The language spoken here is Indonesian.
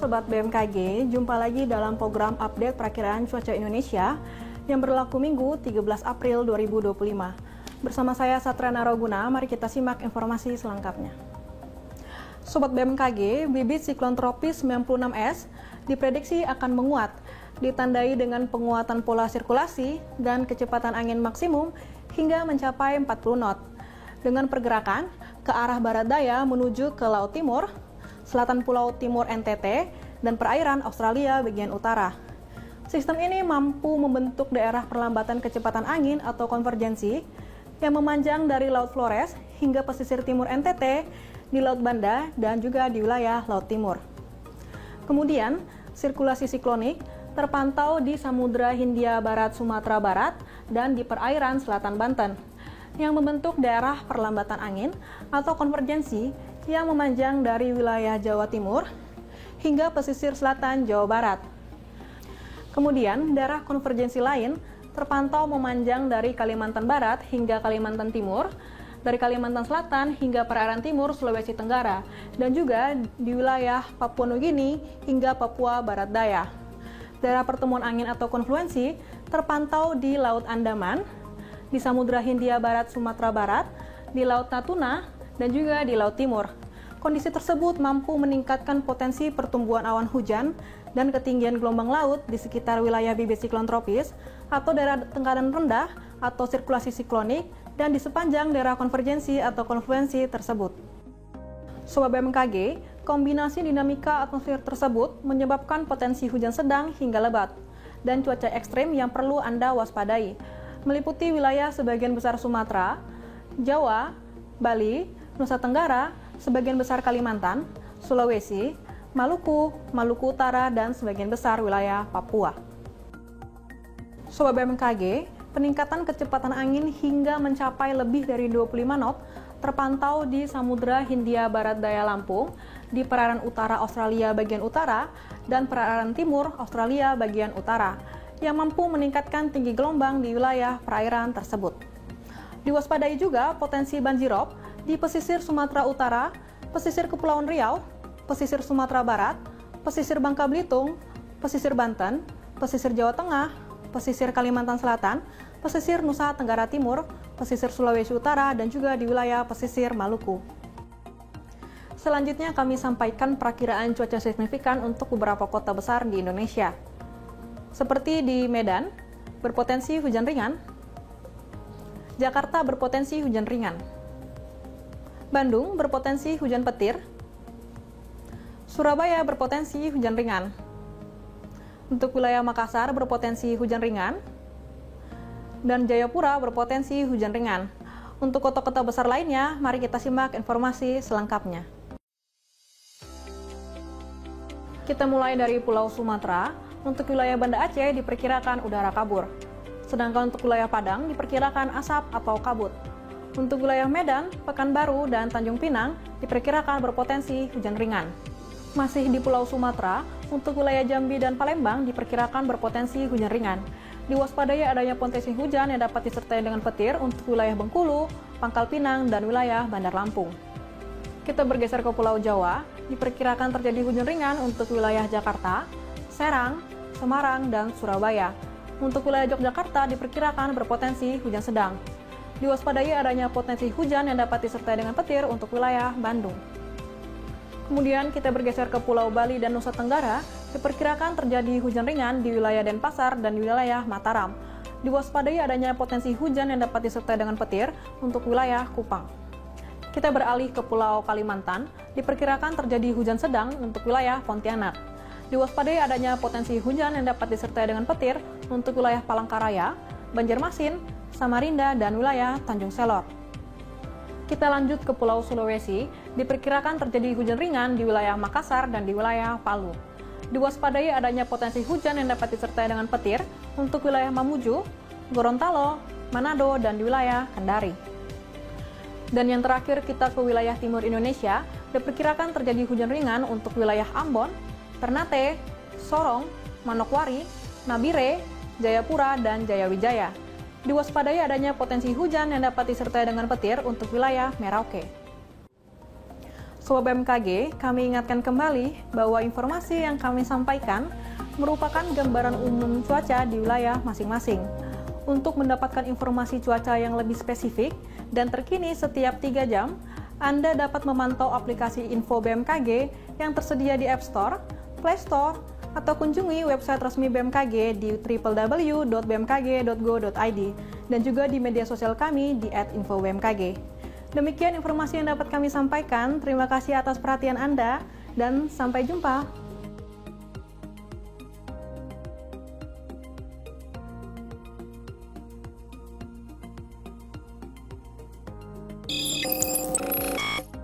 Sobat BMKG, jumpa lagi dalam program update perakiraan cuaca Indonesia yang berlaku Minggu 13 April 2025. Bersama saya Satriana Roguna, mari kita simak informasi selengkapnya. Sobat BMKG, bibit siklon tropis 96S diprediksi akan menguat, ditandai dengan penguatan pola sirkulasi dan kecepatan angin maksimum hingga mencapai 40 knot, dengan pergerakan ke arah barat daya menuju ke Laut Timur, selatan Pulau Timur NTT, dan perairan Australia bagian utara. Sistem ini mampu membentuk daerah perlambatan kecepatan angin atau konvergensi yang memanjang dari Laut Flores hingga pesisir timur NTT, di Laut Banda, dan juga di wilayah Laut Timur. Kemudian, sirkulasi siklonik terpantau di Samudra Hindia Barat Sumatera Barat dan di perairan selatan Banten, yang membentuk daerah perlambatan angin atau konvergensi yang memanjang dari wilayah Jawa Timur hingga pesisir selatan Jawa Barat. Kemudian, daerah konvergensi lain terpantau memanjang dari Kalimantan Barat hingga Kalimantan Timur, dari Kalimantan Selatan hingga perairan timur Sulawesi Tenggara, dan juga di wilayah Papua Nugini hingga Papua Barat Daya. Daerah pertemuan angin atau konfluensi terpantau di Laut Andaman, di Samudra Hindia Barat Sumatera Barat, di Laut Natuna, dan juga di Laut Timur. Kondisi tersebut mampu meningkatkan potensi pertumbuhan awan hujan dan ketinggian gelombang laut di sekitar wilayah bibit siklon tropis atau daerah tenggaran rendah atau sirkulasi siklonik dan di sepanjang daerah konvergensi atau konfluensi tersebut. Sobat BMKG, kombinasi dinamika atmosfer tersebut menyebabkan potensi hujan sedang hingga lebat dan cuaca ekstrim yang perlu Anda waspadai, meliputi wilayah sebagian besar Sumatera, Jawa, Bali, Nusa Tenggara, sebagian besar Kalimantan, Sulawesi, Maluku, Maluku Utara, dan sebagian besar wilayah Papua. Sobat BMKG, peningkatan kecepatan angin hingga mencapai lebih dari 25 knot terpantau di Samudra Hindia Barat Daya Lampung, di perairan utara Australia bagian utara, dan perairan timur Australia bagian utara, yang mampu meningkatkan tinggi gelombang di wilayah perairan tersebut. Diwaspadai juga potensi banjirop di pesisir Sumatera Utara, pesisir Kepulauan Riau, pesisir Sumatera Barat, pesisir Bangka Belitung, pesisir Banten, pesisir Jawa Tengah, pesisir Kalimantan Selatan, pesisir Nusa Tenggara Timur, pesisir Sulawesi Utara, dan juga di wilayah pesisir Maluku. Selanjutnya kami sampaikan perakiraan cuaca signifikan untuk beberapa kota besar di Indonesia. Seperti di Medan, berpotensi hujan ringan. Jakarta berpotensi hujan ringan. Bandung berpotensi hujan petir. Surabaya berpotensi hujan ringan. Untuk wilayah Makassar berpotensi hujan ringan. Dan Jayapura berpotensi hujan ringan. Untuk kota-kota besar lainnya, mari kita simak informasi selengkapnya. Kita mulai dari Pulau Sumatera. Untuk wilayah Banda Aceh diperkirakan udara kabur. Sedangkan untuk wilayah Padang diperkirakan asap atau kabut. Untuk wilayah Medan, Pekanbaru, dan Tanjung Pinang diperkirakan berpotensi hujan ringan. Masih di Pulau Sumatera, untuk wilayah Jambi dan Palembang diperkirakan berpotensi hujan ringan. Diwaspadai adanya potensi hujan yang dapat disertai dengan petir untuk wilayah Bengkulu, Pangkal Pinang, dan wilayah Bandar Lampung. Kita bergeser ke Pulau Jawa, diperkirakan terjadi hujan ringan untuk wilayah Jakarta, Serang, Semarang, dan Surabaya. Untuk wilayah Yogyakarta diperkirakan berpotensi hujan sedang. Diwaspadai adanya potensi hujan yang dapat disertai dengan petir untuk wilayah Bandung. Kemudian kita bergeser ke Pulau Bali dan Nusa Tenggara, diperkirakan terjadi hujan ringan di wilayah Denpasar dan wilayah Mataram. Diwaspadai adanya potensi hujan yang dapat disertai dengan petir untuk wilayah Kupang. Kita beralih ke Pulau Kalimantan, diperkirakan terjadi hujan sedang untuk wilayah Pontianak. Diwaspadai adanya potensi hujan yang dapat disertai dengan petir untuk wilayah Palangkaraya, Banjarmasin, Samarinda, dan wilayah Tanjung Selor. Kita lanjut ke Pulau Sulawesi, diperkirakan terjadi hujan ringan di wilayah Makassar dan di wilayah Palu. Diwaspadai adanya potensi hujan yang dapat disertai dengan petir untuk wilayah Mamuju, Gorontalo, Manado, dan di wilayah Kendari. Dan yang terakhir kita ke wilayah timur Indonesia, diperkirakan terjadi hujan ringan untuk wilayah Ambon, Ternate, Sorong, Manokwari, Nabire, Jayapura, dan Jayawijaya. Diwaspadai adanya potensi hujan yang dapat disertai dengan petir untuk wilayah Merauke. Sobat BMKG, kami ingatkan kembali bahwa informasi yang kami sampaikan merupakan gambaran umum cuaca di wilayah masing-masing. Untuk mendapatkan informasi cuaca yang lebih spesifik dan terkini setiap 3 jam, Anda dapat memantau aplikasi Info BMKG yang tersedia di App Store, Play Store, atau kunjungi website resmi BMKG di www.bmkg.go.id dan juga di media sosial kami di @infobmkg. Demikian informasi yang dapat kami sampaikan. Terima kasih atas perhatian Anda dan sampai jumpa.